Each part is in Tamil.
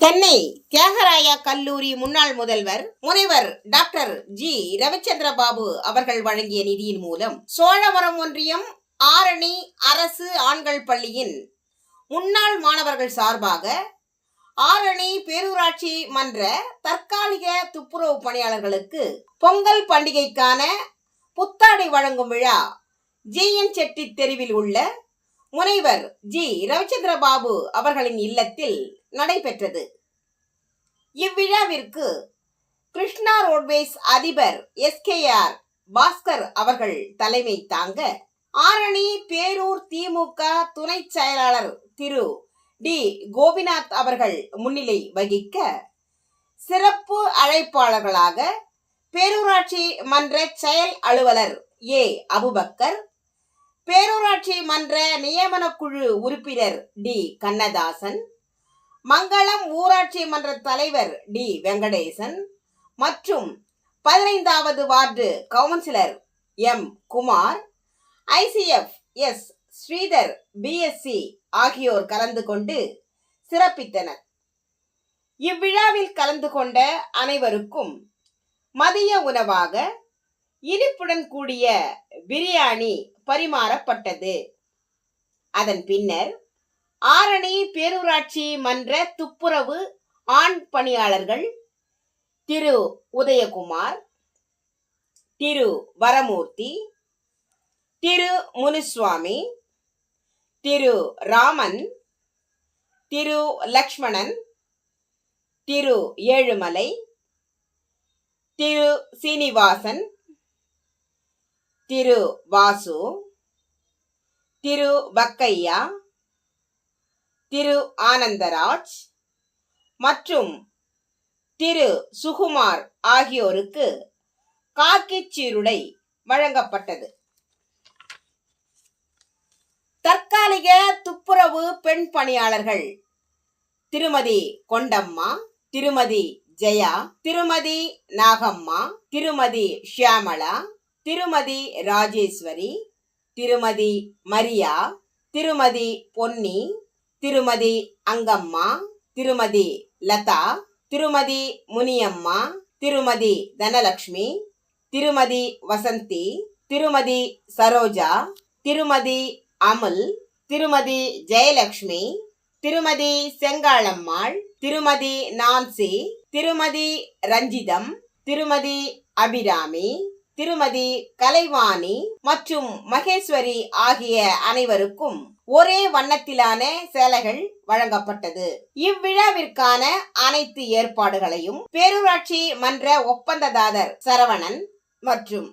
சென்னை தியாகராயா கல்லூரி முன்னாள் முதல்வர் முனைவர் டாக்டர் ஜி ரவிச்சந்திர பாபு அவர்கள் வழங்கிய நிதியின் மூலம் சோழவரம் ஒன்றியம் ஆரணி அரசு ஆண்கள் பள்ளியின் முன்னாள் மாணவர்கள் சார்பாக ஆரணி பேரூராட்சி மன்ற தற்காலிக துப்புரவு பணியாளர்களுக்கு பொங்கல் பண்டிகைக்கான புத்தாடை வழங்கும் விழா ஜிஎன் செட்டி தெருவில் உள்ள முனைவர் ஜி ரவிச்சந்திர பாபு அவர்களின் இல்லத்தில் நடைபெற்றது. இவ்விழாவிற்கு கிருஷ்ணா ரோட்வேஸ் அதிபர் SKR பாஸ்கர் அவர்கள் தலைமை தாங்க, ஆரணி பேரூர் திமுக துணை செயலாளர் திரு டி கோபிநாத் அவர்கள் முன்னிலை வகிக்க, சிறப்பு அழைப்பாளர்களாக பேரூராட்சி மன்ற செயல் அலுவலர் அபுபக்கர், பேரூராட்சி மன்ற நியமன குழு உறுப்பினர் டி கண்ணதாசன், மங்களம் ஊராட்சி மன்ற தலைவர் டி வெங்கடேசன் மற்றும் 15வது ward councillor M Kumar, ICF S Sridhar BSc ஆகியோர் கலந்து கொண்டு சிறப்பித்தனர். இவ்விழாவில் கலந்து கொண்ட அனைவருக்கும் மதிய உணவாக இனிப்புடன் கூடிய பிரியாணி பரிமாறப்பட்டது. அதன் பின்னர் ஆரணி பேரூராட்சி மன்ற துப்புரவு ஆண் பணியாளர்கள் திரு உதயகுமார், திரு வரமூர்த்தி, திரு முனுசுவாமி, திரு ராமன், திரு லக்ஷ்மணன், திரு ஏழுமலை, திரு சீனிவாசன், திரு வாசு, திரு பக்கையா, திரு ஆனந்தராஜ் மற்றும் திரு சுகுமார் ஆகியோருக்கு காக்கி சீருடை வழங்கப்பட்டது. தற்காலிக துப்புரவு பெண் பணியாளர்கள் திருமதி கொண்டம்மா, திருமதி ஜெயா, திருமதி நாகம்மா, திருமதி ஷியாமளா, திருமதி ராஜேஸ்வரி, திருமதி மரியா, திருமதி பொன்னி, திருமதி அங்கம்மா, திருமதி லதா, திருமதி முனியம்மா, திருமதி தனலட்சுமி, திருமதி வசந்தி, திருமதி சரோஜா, திருமதி அமுல், திருமதி ஜெயலட்சுமி, திருமதி செங்காளம்மாள், திருமதி நான்சி, திருமதி ரஞ்சிதம், திருமதி அபிராமி, திருமதி கலைவாணி மற்றும் மகேஸ்வரி ஆகிய அனைவருக்கும் ஒரே வண்ணத்திலான சேலைகள் வழங்கப்பட்டது. இவ்விழாவிற்கான அனைத்து ஏற்பாடுகளையும் பேரூராட்சி மன்ற ஒப்பந்ததாரர் சரவணன் மற்றும்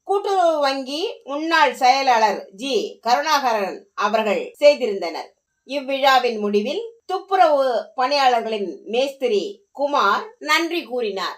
கூட்டுறவு வங்கி முன்னாள் செயலாளர் ஜி கருணாகரன் அவர்கள் செய்திருந்தனர். இவ்விழாவின் முடிவில் துப்புரவு பணியாளர்களின் மேஸ்திரி குமார் நன்றி கூறினார்.